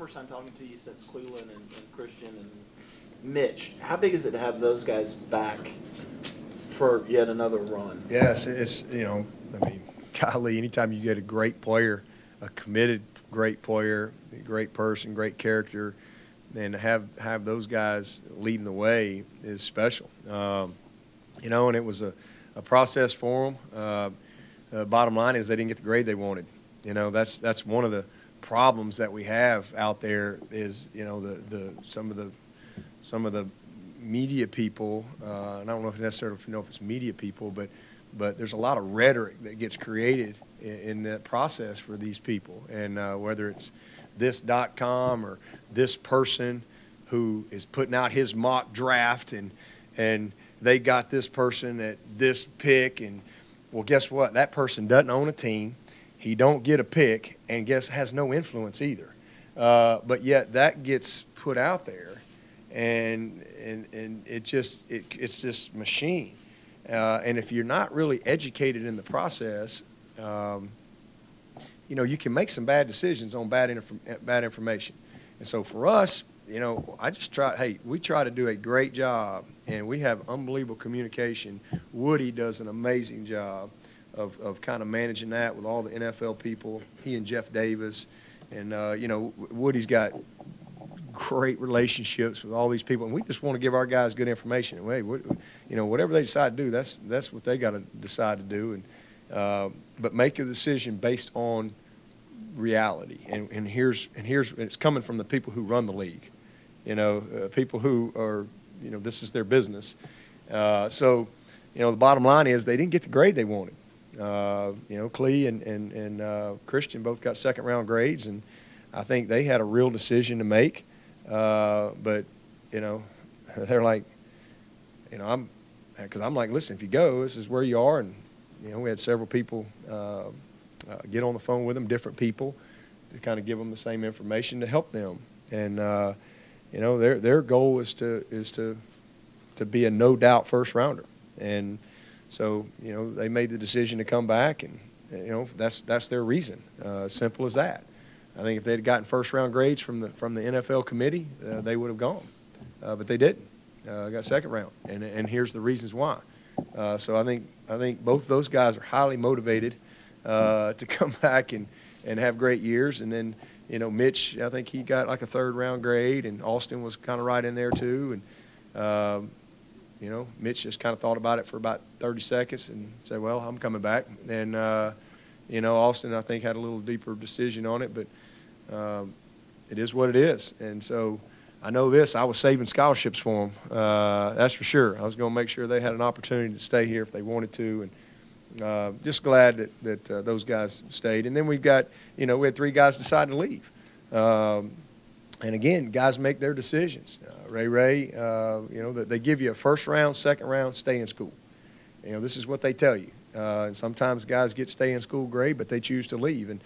first time talking to you, you said it's Cleveland and Christian and Mitch. How big is it to have those guys back for yet another run? Yes, it's golly, anytime you get a great player, a committed great player, a great person, great character, and to have those guys leading the way is special. And it was a process for them. Bottom line is they didn't get the grade they wanted. That's one of the problems that we have out there is, some of the media people, and I don't know if necessarily if it's media people, but there's a lot of rhetoric that gets created in that process for these people. And whether it's this.com or this person who is putting out his mock draft and they got this person at this pick, and well, guess what? That person doesn't own a team. He don't get a pick, and has no influence either. But yet that gets put out there, and it's this machine. And if you're not really educated in the process, you can make some bad decisions on bad information. And so for us, we try to do a great job, and we have unbelievable communication. Woody does an amazing job of kind of managing that with all the NFL people, he and Jeff Davis. And, Woody's got great relationships with all these people, and we just want to give our guys good information. And, hey, whatever they decide to do, that's what they got to decide to do. And but make a decision based on reality. And here's it's coming from the people who run the league. People who are, this is their business. So, the bottom line is they didn't get the grade they wanted. Clee and Christian both got second-round grades, and I think they had a real decision to make. But, they're like, because I'm like, listen, if you go, this is where you are. And, we had several people get on the phone with them, different people, to kind of give them the same information to help them. And, their goal is to be a no-doubt first-rounder. And so, they made the decision to come back, and, that's their reason. Simple as that. I think if they had gotten first-round grades from the NFL committee, they would have gone. But they didn't. Got second round. And here's the reasons why. So I think both those guys are highly motivated to come back and have great years. And then, Mitch, I think he got like a third-round grade, and Austin was kind of right in there too. And, Mitch just kind of thought about it for about 30 seconds and said, well, I'm coming back. And, Austin, I think, had a little deeper decision on it, but it is what it is. And so I know this, I was saving scholarships for them, that's for sure. I was going to make sure they had an opportunity to stay here if they wanted to. And just glad that those guys stayed. And then we've got, we had 3 guys decide to leave. And again, guys make their decisions. Ray, that they give you a first round, second round, stay in school. This is what they tell you. And sometimes guys get stay in school grade, but they choose to leave, and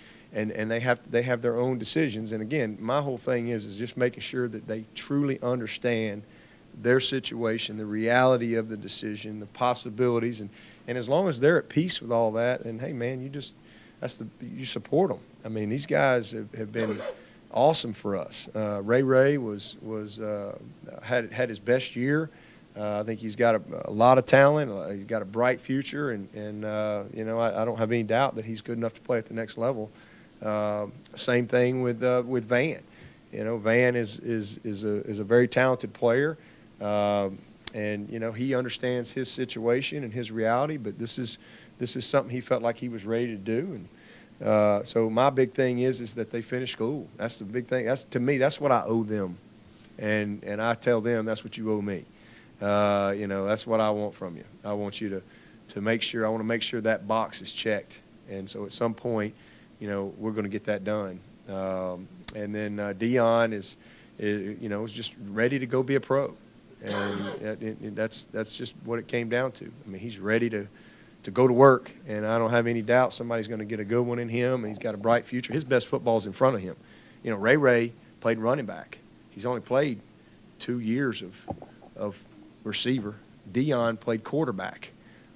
they have their own decisions. And again, my whole thing is just making sure that they truly understand their situation, the reality of the decision, the possibilities, and as long as they're at peace with all that, and hey man, you support them. I mean, these guys have been awesome for us. Ray had his best year. I think he's got a lot of talent. He's got a bright future, and I don't have any doubt that he's good enough to play at the next level. Same thing with Van. Van is a very talented player, and he understands his situation and his reality. But this is something he felt like he was ready to do, and so my big thing is that they finish school. That's the big thing. To me, that's what I owe them, and I tell them that's what you owe me. That's what I want from you. I want you to make sure. I want to make sure that box is checked. And so at some point, we're going to get that done. And then Dion is just ready to go be a pro, and that's just what it came down to. I mean, he's ready to go to work, and I don't have any doubt somebody's going to get a good one in him. And he's got a bright future. His best football is in front of him. Ray played running back. He's only played 2 years of receiver. Dion played quarterback.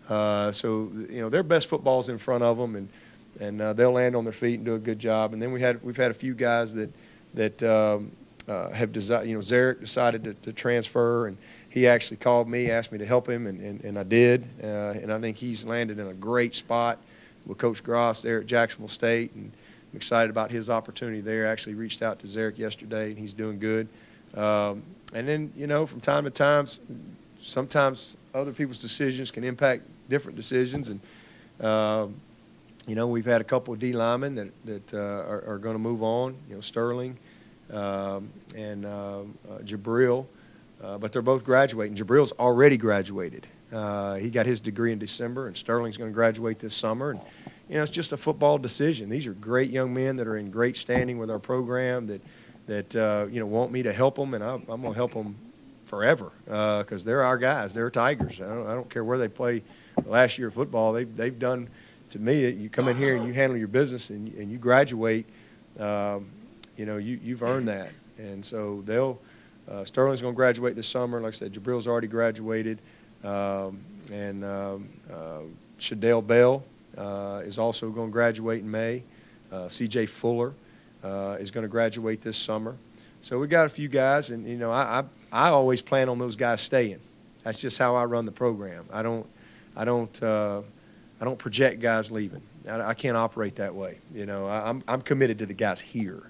So their best football's in front of them, and they'll land on their feet and do a good job. And then we've had a few guys that that have decided. You know, Zarek decided to transfer, and he actually called me, asked me to help him, and I did. And I think he's landed in a great spot with Coach Gross there at Jacksonville State, and I'm excited about his opportunity there. I actually reached out to Zarek yesterday, and he's doing good. And then, you know, from time to time, sometimes other people's decisions can impact different decisions. And, you know, we've had a couple of D linemen that are going to move on, you know, Sterling and Jabril. But they're both graduating. Jabril's already graduated. He got his degree in December, and Sterling's going to graduate this summer. And, you know, it's just a football decision. These are great young men that are in great standing with our program that you know, want me to help them, and I'm going to help them forever because they're our guys. They're Tigers. I don't care where they play the last year of football. They've done, to me, you come in here and you handle your business and you graduate, you know, you've earned that. And so they'll Sterling's going to graduate this summer. Like I said, Jabril's already graduated. And Shadell Bell is also going to graduate in May. C.J. Fuller is going to graduate this summer. So we got a few guys, and you know, I always plan on those guys staying. That's just how I run the program. I don't project guys leaving. I can't operate that way. You know, I'm committed to the guys here.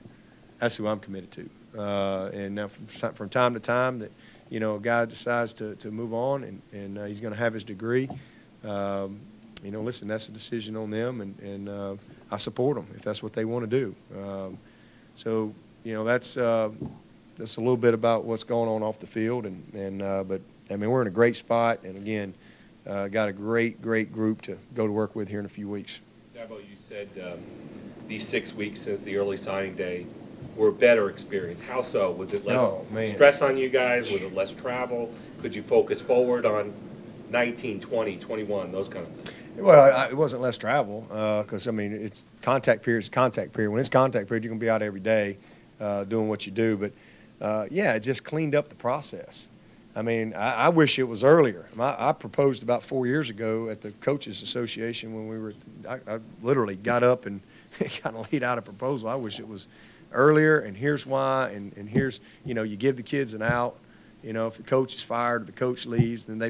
That's who I'm committed to. And now from time to time that, you know, a guy decides to move on and he's going to have his degree, you know, listen, that's a decision on them, and I support them if that's what they want to do. So, you know, that's a little bit about what's going on off the field, but I mean, we're in a great spot, and again, got a great group to go to work with here in a few weeks. Dabo, you said these 6 weeks since the early signing day were a better experience. How so? Was it less stress on you guys? Was it less travel? Could you focus forward on 19, 20, 21, those kind of things? Well, it wasn't less travel because, I mean, it's contact period is contact period. When it's contact period, you're going to be out every day doing what you do. But, yeah, it just cleaned up the process. I mean, I wish it was earlier. I proposed about 4 years ago at the Coaches Association when I literally got up and kind of laid out a proposal. I wish it was earlier, and here's why, and here's, you know, you give the kids an out. You know, if the coach is fired or the coach leaves, then they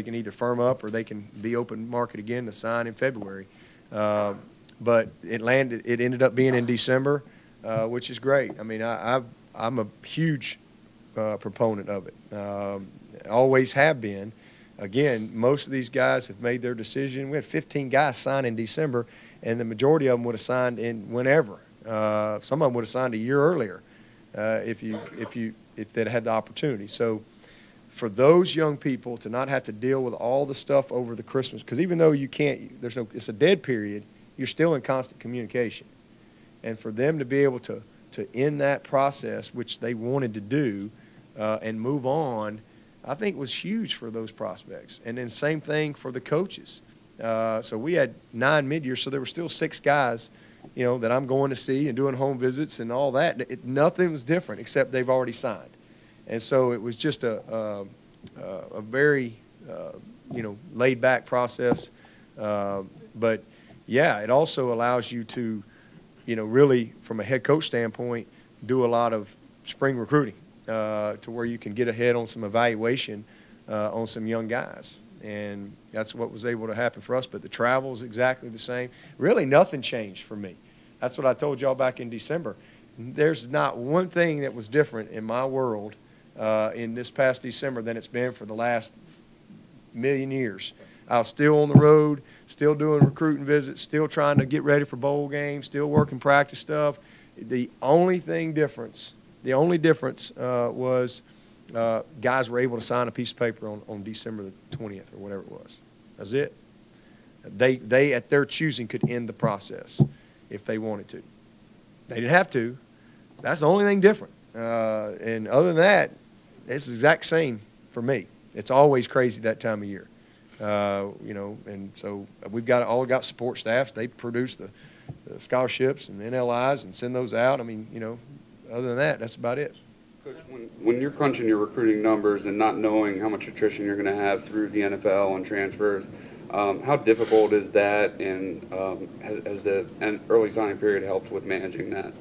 can either firm up or they can be open market again to sign in February. But it ended up being in December, which is great. I mean, I'm a huge proponent of it. Always have been. Again, most of these guys have made their decision. We had 15 guys sign in December, and the majority of them would have signed in whenever. Some of them would have signed a year earlier if they'd had the opportunity. So for those young people to not have to deal with all the stuff over the Christmas, because even though it's a dead period, you're still in constant communication. And for them to be able to end that process, which they wanted to do, and move on, I think was huge for those prospects. And then same thing for the coaches. So we had 9 mid-years, so there were still 6 guys, you know, that I'm going to see and doing home visits and all that. Nothing was different except they've already signed. And so it was just a very, you know, laid-back process. But, yeah, it also allows you to, you know, really, from a head coach standpoint, do a lot of spring recruiting to where you can get ahead on some evaluation on some young guys. And that's what was able to happen for us. But the travel is exactly the same. Really, nothing changed for me. That's what I told y'all back in December. There's not one thing that was different in my world in this past December than it's been for the last million years. I was still on the road, still doing recruiting visits, still trying to get ready for bowl games, still working practice stuff. The only difference was guys were able to sign a piece of paper on December the 20th or whatever it was. That's it. They at their choosing could end the process if they wanted to. They didn't have to. That's the only thing different. And other than that, it's the exact same for me. It's always crazy that time of year. You know, and so we've all got support staffs. They produce the scholarships and NLIs and send those out. I mean, you know, other than that, that's about it. Coach, when you're crunching your recruiting numbers and not knowing how much attrition you're going to have through the NFL and transfers, how difficult is that, and has the early signing period helped with managing that?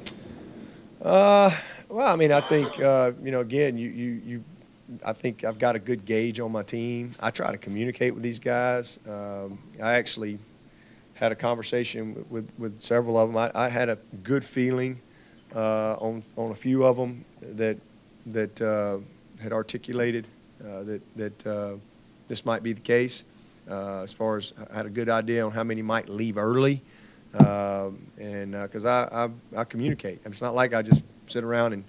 Well, I mean, I think again, I think I've got a good gauge on my team. I try to communicate with these guys. I actually had a conversation with several of them. I had a good feeling on a few of them that had articulated that this might be the case. As far as I had a good idea on how many might leave early, and because I communicate. It's not like I just sit around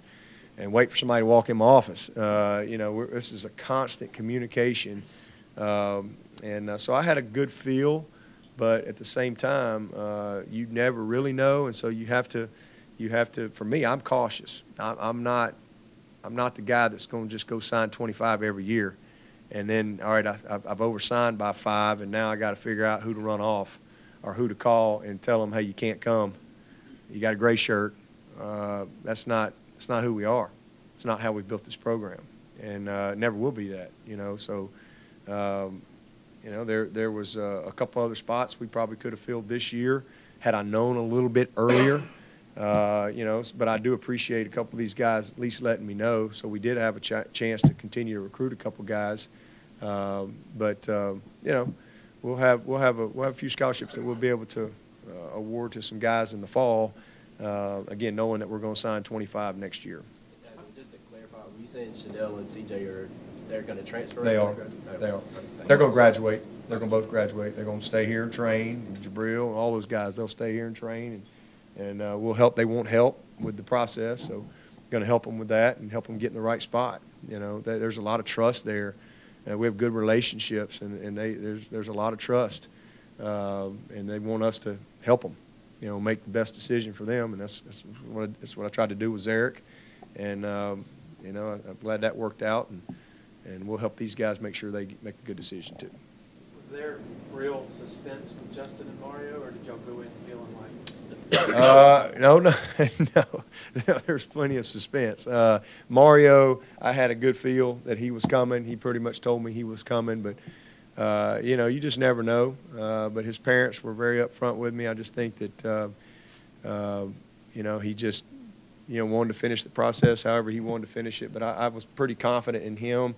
and wait for somebody to walk in my office. This is a constant communication, and so I had a good feel, but at the same time, you never really know, and so you have to. For me, I'm cautious. I'm not the guy that's going to just go sign 25 every year, and then all right, I've oversigned by 5, and now I got to figure out who to run off, or who to call and tell them, hey, you can't come. You got a gray shirt. That's not who we are. It's not how we built this program, and it never will be that. So there was a couple other spots we probably could have filled this year had I known a little bit earlier. But I do appreciate a couple of these guys at least letting me know. So we did have a chance to continue to recruit a couple guys. We'll have a few scholarships that we'll be able to award to some guys in the fall. Again, knowing that we're going to sign 25 next year. Just to clarify, were you saying Chanel and CJ they're going to transfer? They are. They are. They're going to graduate. They're going to both graduate. They're going to stay here and train. And Jabril and all those guys, they'll stay here and train. And we'll help. They won't help with the process, so going to help them with that and help them get in the right spot. There's a lot of trust there. We have good relationships, and there's a lot of trust, and they want us to help them, make the best decision for them, and that's what I tried to do with Zarek, and I'm glad that worked out, and we'll help these guys make sure they make a good decision too. Was there real suspense with Justin and Mario, or did y'all go in feeling like? No. There's plenty of suspense. Mario, I had a good feel that he was coming. He pretty much told me he was coming, but you just never know. But his parents were very upfront with me. I just think that he just wanted to finish the process however he wanted to finish it. But I was pretty confident in him.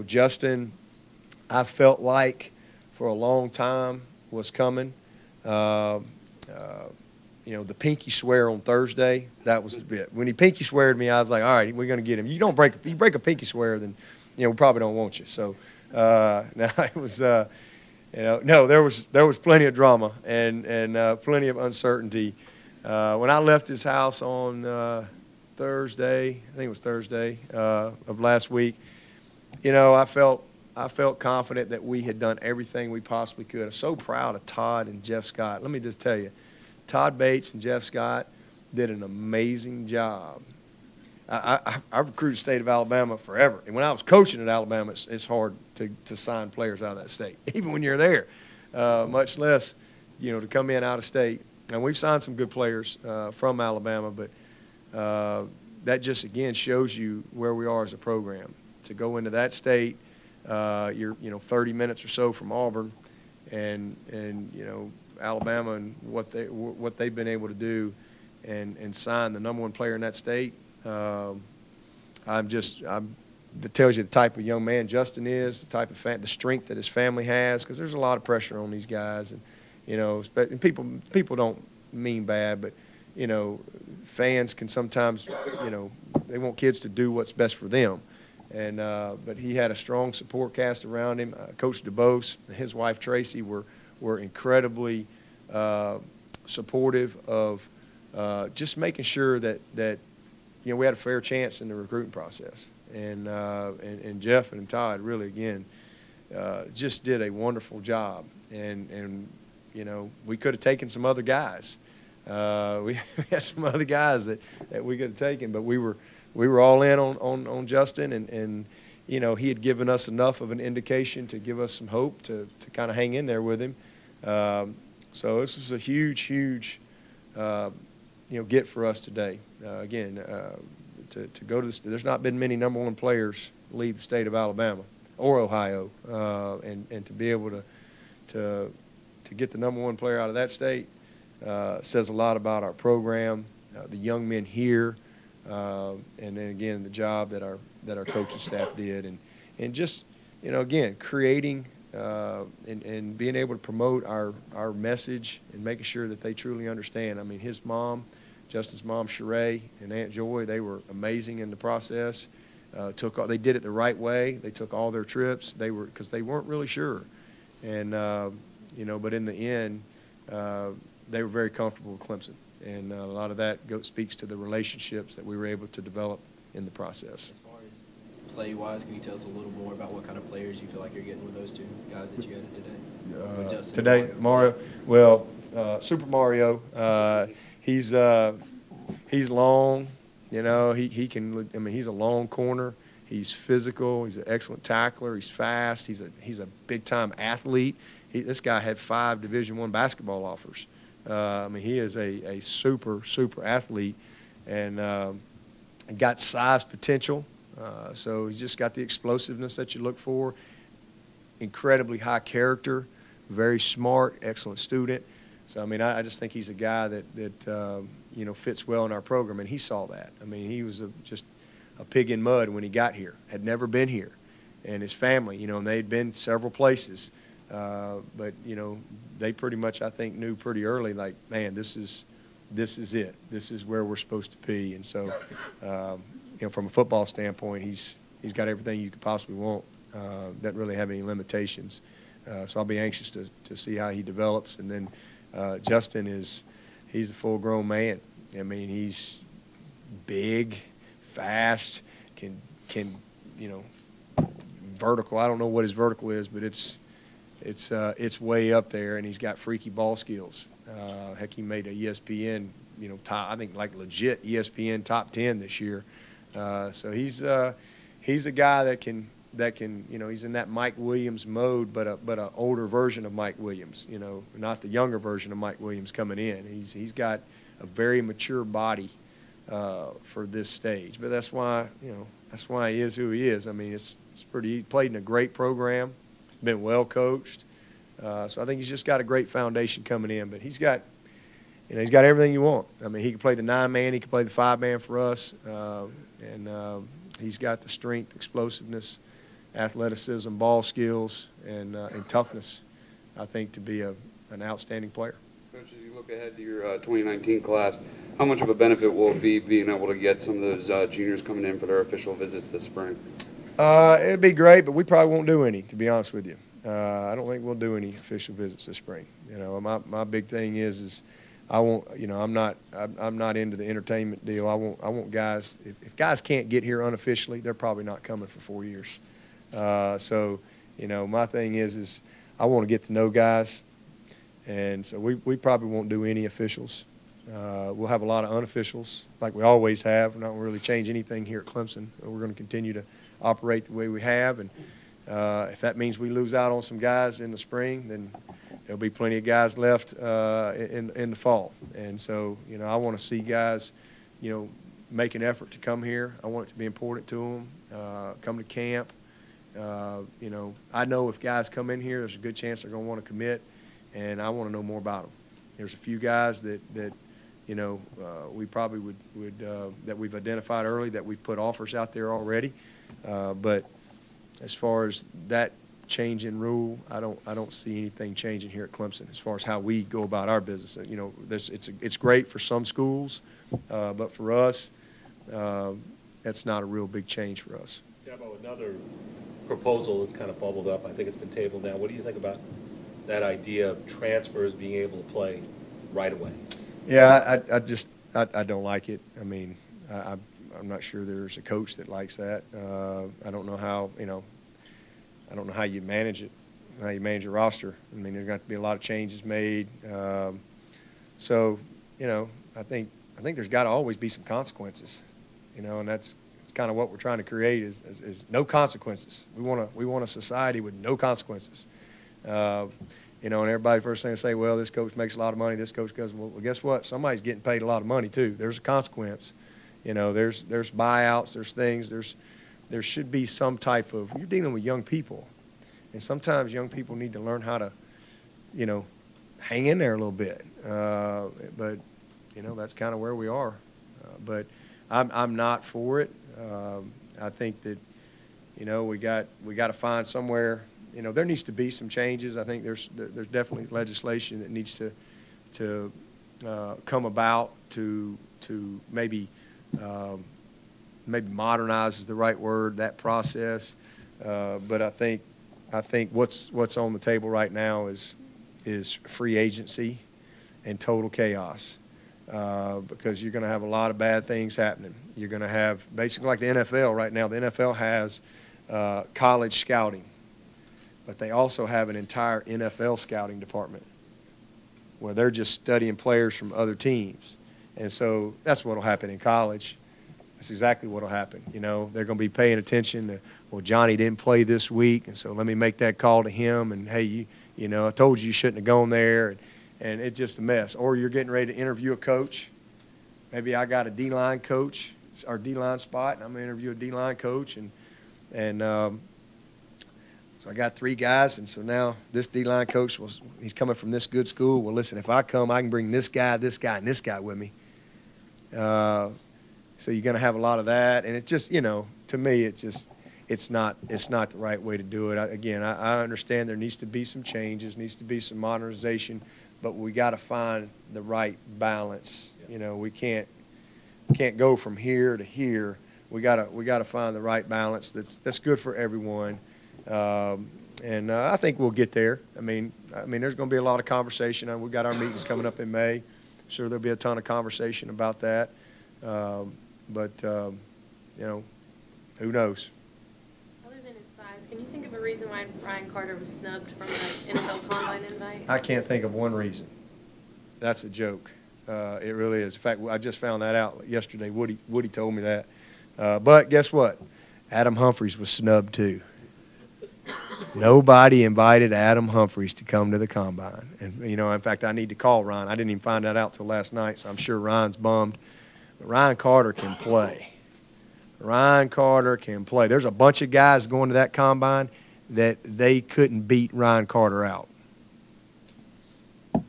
Justin, I felt like for a long time was coming. The pinky swear on Thursday, that was the bit. When he pinky sweared me, I was like, all right, we're going to get him. You break a pinky swear, then, we probably don't want you. So, it was, no, there was plenty of drama and plenty of uncertainty. When I left his house on Thursday, I think it was Thursday of last week, I felt confident that we had done everything we possibly could. I'm so proud of Todd and Jeff Scott. Let me just tell you, Todd Bates and Jeff Scott did an amazing job. I recruited the state of Alabama forever. And when I was coaching at Alabama, it's hard to sign players out of that state, even when you're there, much less, to come in out of state. And we've signed some good players from Alabama, but that just, again, shows you where we are as a program. To go into that state, you're 30 minutes or so from Auburn, and Alabama and what they've been able to do, and sign the #1 player in that state. That tells you the type of young man Justin is, the type of the strength that his family has, because there's a lot of pressure on these guys, and people don't mean bad, but fans can sometimes they want kids to do what's best for them. And but he had a strong support cast around him. Coach DeBose and his wife Tracy were incredibly supportive of just making sure that we had a fair chance in the recruiting process. And Jeff and Todd really, again, just did a wonderful job. And we could have taken some other guys. We had some other guys that we could have taken, but we were all in on Justin, and he had given us enough of an indication to give us some hope to kind of hang in there with him. So this was a huge get for us today. Again, to go to there's not been many #1 players leave the state of Alabama or Ohio, and to be able to get the #1 player out of that state says a lot about our program. the young men here, and then again the job that our coaching staff did, and just again creating and being able to promote our message and making sure that they truly understand. I mean, his mom, Justin's mom, Sheree, and Aunt Joy, they were amazing in the process. They did it the right way. They took all their trips. Because they weren't really sure, and but in the end, they were very comfortable with Clemson, and a lot of that speaks to the relationships that we were able to develop in the process. As far as play-wise, can you tell us a little more about what kind of players you feel like you're getting with those two guys that you added today? With Justin Today, and Mario. Well, Super Mario. He's long. He can. I mean, he's a long corner. He's physical. He's an excellent tackler. He's fast. He's a big-time athlete. This guy had 5 Division I basketball offers. I mean, he is a super athlete, and got size potential. So he's just got the explosiveness that you look for. Incredibly high character, very smart, excellent student. So I mean, I just think he's a guy that fits well in our program, and he saw that. I mean, he was just a pig in mud when he got here. Had never been here, and his family, and they'd been several places, but they pretty much, I think, knew pretty early, like, man, this is it. This is where we're supposed to be. And so, from a football standpoint, he's got everything you could possibly want. Doesn't really have any limitations. So I'll be anxious to see how he develops. And then Justin he's a full-grown man. I mean, he's big, fast, can vertical. I don't know what his vertical is, but it's way up there, and he's got freaky ball skills. Heck, he made a ESPN, top, I think like legit ESPN top 10 this year. So he's a guy that can he's in that Mike Williams mode, but a older version of Mike Williams. Not the younger version of Mike Williams coming in. He's got a very mature body for this stage, but that's why he is who he is. I mean, it's pretty. He played in a great program, been well coached. So I think he's just got a great foundation coming in. But he's got everything you want. I mean, he can play the 9-man, he can play the 5-man for us, and he's got the strength, explosiveness, athleticism, ball skills, and toughness, I think, to be an outstanding player. Coach, as you look ahead to your 2019 class, how much of a benefit will it be being able to get some of those juniors coming in for their official visits this spring? It'd be great, but we probably won't do any, to be honest with you. I don't think we'll do any official visits this spring. My big thing is I won't. I'm not into the entertainment deal. I want guys. If guys can't get here unofficially, they're probably not coming for 4 years. So my thing is I want to get to know guys, and so we probably won't do any officials. We'll have a lot of unofficials like we always have. We're not going to really change anything here at Clemson. We're going to continue to operate the way we have, and if that means we lose out on some guys in the spring, then there'll be plenty of guys left in the fall. And so, I want to see guys, make an effort to come here. I want it to be important to them, come to camp. I know if guys come in here, there's a good chance they're going to want to commit, and I want to know more about them. There's a few guys that we probably would that we've identified early, that we've put offers out there already. But as far as that change in rule, I don't see anything changing here at Clemson as far as how we go about our business. It's great for some schools, but for us, that's not a real big change for us. Yeah, about another proposal that's kind of bubbled up. I think it's been tabled now. What do you think about that idea of transfers being able to play right away? Yeah, I don't like it. I mean, I'm not sure there's a coach that likes that. I don't know how I don't know how you manage it, how you manage your roster. I mean, there's got to be a lot of changes made. So I think there's got to always be some consequences, and that's kind of what we're trying to create is no consequences. We want a society with no consequences. And everybody first thing to say, well, this coach makes a lot of money, this coach does. Well, guess what? Somebody's getting paid a lot of money too. There's a consequence. There's buyouts, there's things, there should be some type of, you're dealing with young people. And sometimes young people need to learn how to, hang in there a little bit. But, that's kind of where we are. But I'm not for it. I think that, you know, we got to find somewhere. You know, there needs to be some changes. I think there's definitely legislation that needs to come about to maybe modernize is the right word, that process. But I think what's on the table right now is free agency and total chaos, because you're going to have a lot of bad things happening. You're going to have basically like the NFL right now. The NFL has college scouting, but they also have an entire NFL scouting department where they're just studying players from other teams. And so that's what will happen in college. That's exactly what will happen. You know, they're going to be paying attention to, well, Johnny didn't play this week, and so let me make that call to him. And, hey, you know, I told you shouldn't have gone there. And it's just a mess. Or you're getting ready to interview a coach. Maybe I got a D-line coach or D-line spot, and I'm going to interview a D-line coach. So I got 3 guys, and so now this D-line coach, he's coming from this good school. Well, listen, if I come, I can bring this guy, and this guy with me. So you're going to have a lot of that, and it just, you know, to me, it's not the right way to do it. I understand there needs to be some changes, needs to be some modernization, but we got to find the right balance. You know, we can't go from here to here. We got to find the right balance that's good for everyone. And I think we'll get there. I mean, there's going to be a lot of conversation. We've got our meetings coming up in May. I'm sure there'll be a ton of conversation about that. But you know, who knows? Other than his size, can you think of a reason why Ryan Carter was snubbed from the NFL Combine invite? I can't think of one reason. That's a joke. It really is. In fact, I just found that out yesterday. Woody told me that. But guess what? Adam Humphries was snubbed too. Nobody invited Adam Humphries to come to the Combine. And, you know, in fact, I need to call Ryan. I didn't even find that out till last night, so I'm sure Ryan's bummed. But Ryan Carter can play. Ryan Carter can play. There's a bunch of guys going to that Combine that they couldn't beat Ryan Carter out.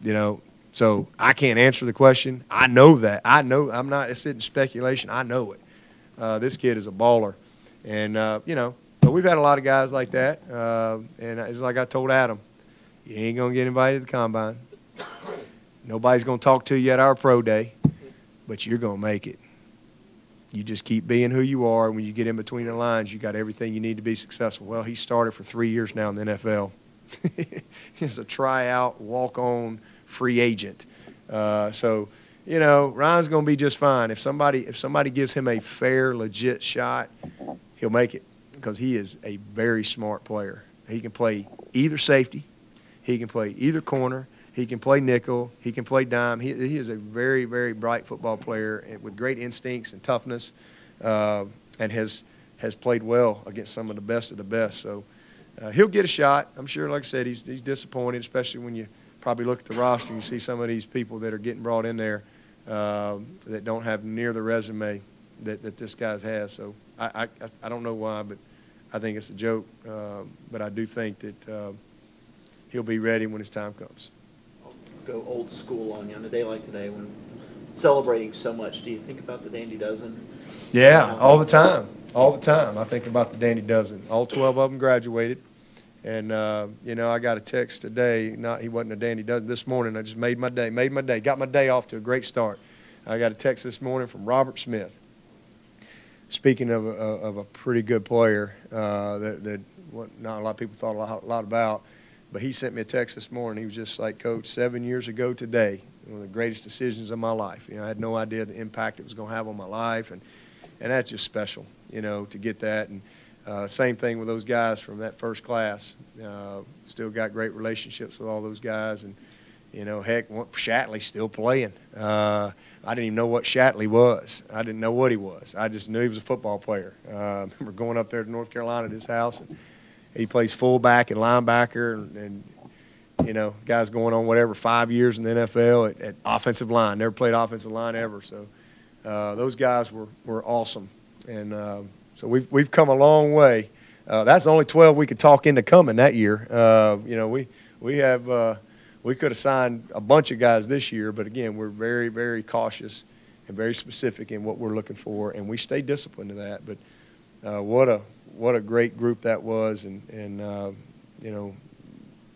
You know, so I can't answer the question. I know that. I'm not, it's in speculation. I know it. This kid is a baller. And, you know, but we've had a lot of guys like that, and it's like I told Adam, you ain't going to get invited to the Combine. Nobody's going to talk to you at our pro day, but you're going to make it. You just keep being who you are. When you get in between the lines, you got everything you need to be successful. Well, he started for 3 years now in the NFL. He's a tryout, walk-on, free agent. So, you know, Ryan's going to be just fine. If somebody gives him a fair, legit shot, he'll make it, because he is a very smart player. He can play either safety. He can play either corner. He can play nickel. He can play dime. He is a very, very bright football player with great instincts and toughness, and has played well against some of the best. So he'll get a shot. I'm sure, like I said, he's disappointed, especially when you probably look at the roster and you see some of these people that are getting brought in there that don't have near the resume that this guy has. So I don't know why, but I think it's a joke. But I do think that he'll be ready when his time comes. I'll go old school on you on a day like today when celebrating so much. Do you think about the Dandy Dozen? Yeah, all the time. All the time. I think about the Dandy Dozen. All 12 of them graduated. And, you know, I got a text today. He wasn't a Dandy Dozen. This morning, I just made my day. Got my day off to a great start. I got a text this morning from Robert Smith. Speaking of a pretty good player that not a lot of people thought a lot about, but he sent me a text this morning. He was just like, Coach, 7 years ago today, one of the greatest decisions of my life. You know, I had no idea the impact it was going to have on my life, and that's just special, you know, to get that. And same thing with those guys from that first class. Still got great relationships with all those guys, and you know, heck, Shatley's still playing. I didn't even know what Shatley was. I didn't know what he was. I just knew he was a football player. I remember going up there to North Carolina at his house, and he plays fullback and linebacker, and you know, guys going on whatever 5 years in the NFL at offensive line. Never played offensive line ever. So those guys were awesome, and so we've come a long way. That's only 12 we could talk into coming that year. You know, we could have signed a bunch of guys this year, but again, we're very, very cautious and very specific in what we're looking for, and we stay disciplined to that. But what a great group that was, and you know,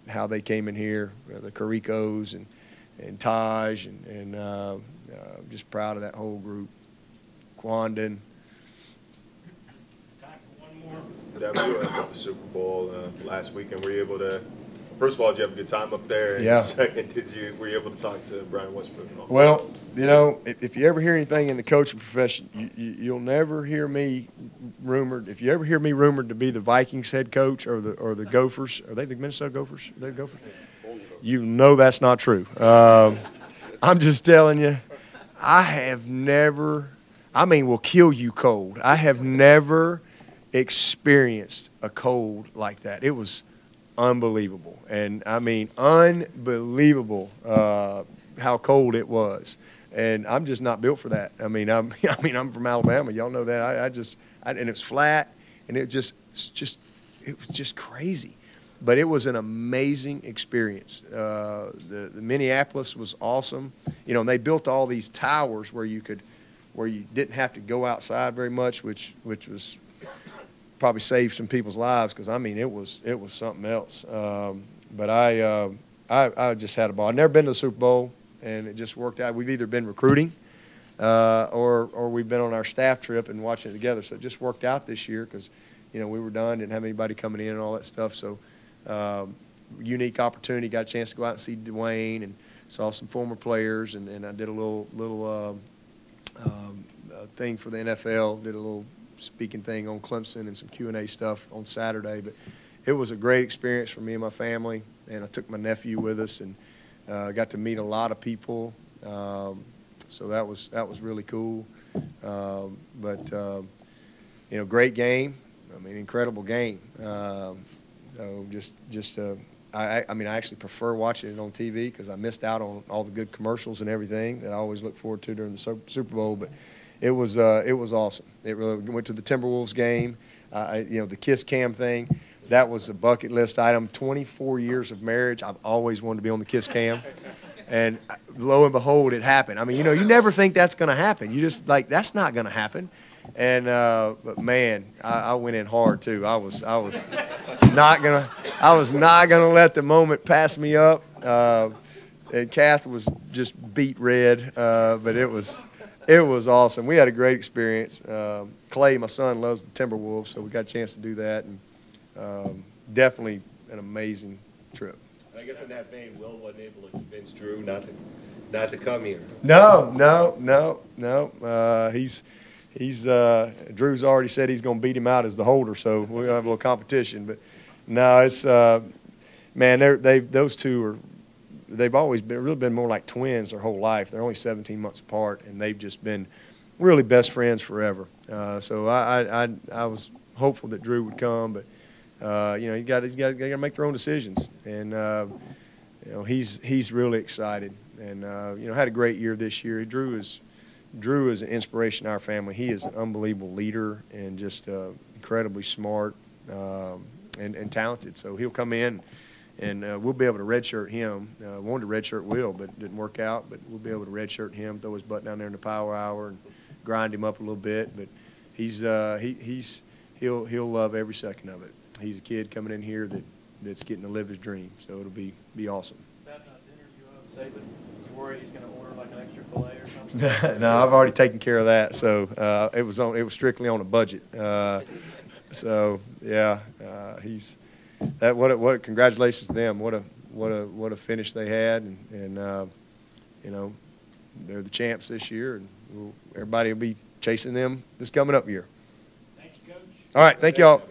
how they came in here, the Caricos and Taj, and just proud of that whole group. Quandon. Time for one more. That we were at the Super Bowl last weekend. Were you able to? First of all, did you have a good time up there? And yeah. Second, were you able to talk to Brian Westbrook? Well, you know, if you ever hear anything in the coaching profession, you'll never hear me rumored. If you ever hear me rumored to be the Vikings head coach or the Gophers, are they the Minnesota Gophers? Are they the Gophers? You know that's not true. I'm just telling you, I have never. I mean, will kill you cold. I have never experienced a cold like that. It was unbelievable, and I mean unbelievable how cold it was. And I'm just not built for that. I mean, I'm from Alabama. Y'all know that. And it was flat, and it was just crazy. But it was an amazing experience. The Minneapolis was awesome. You know, and they built all these towers where you didn't have to go outside very much, which was probably saved some people's lives, because I mean it was something else. But I just had a ball. I've never been to the Super Bowl, and it just worked out. We've either been recruiting or we've been on our staff trip and watching it together. So it just worked out this year because, you know, we were done, didn't have anybody coming in and all that stuff. So unique opportunity. Got a chance to go out and see Dwayne and saw some former players, and I did a little thing for the NFL. Did a little speaking thing on Clemson and some Q&A stuff on Saturday. But it was a great experience for me and my family, and I took my nephew with us, and got to meet a lot of people. So that was really cool. But you know, great game. I mean, incredible game. So I mean, I actually prefer watching it on TV because I missed out on all the good commercials and everything that I always look forward to during the Super Bowl. But it was awesome. It really went to the Timberwolves game. You know, the kiss cam thing, that was a bucket list item. 24 years of marriage, I've always wanted to be on the kiss cam. And lo and behold, it happened. I mean, you know, you never think that's going to happen. You just like, that's not going to happen. And but man, I went in hard too. I was not gonna let the moment pass me up. And Kath was just beat red, but it was awesome. We had a great experience. Clay, my son, loves the Timberwolves, so we got a chance to do that, and definitely an amazing trip. I guess in that vein, Will wasn't able to convince Drew not to come here. No. Drew's already said he's going to beat him out as the holder, so we're going to have a little competition. But no, it's man, those two they've always been more like twins their whole life. They're only 17 months apart, and they've just been really best friends forever. So I was hopeful that Drew would come, but you know, he's got to make their own decisions, and you know, he's really excited, and you know, had a great year this year. Drew is an inspiration to our family. He is an unbelievable leader and just incredibly smart and talented. So he'll come in, and we'll be able to redshirt him. Wanted to redshirt Will, but it didn't work out. But we'll be able to redshirt him, throw his butt down there in the power hour, and grind him up a little bit. But he'll love every second of it. He's a kid coming in here that's getting to live his dream. So it'll be awesome. That dinner, you worried he's going to order like an extra fillet or something? No, I've already taken care of that. So it was strictly on a budget. So yeah, congratulations to them. What a finish they had, and you know, they're the champs this year, and everybody will be chasing them this coming up year. Thank you, Coach. All right, thank y'all.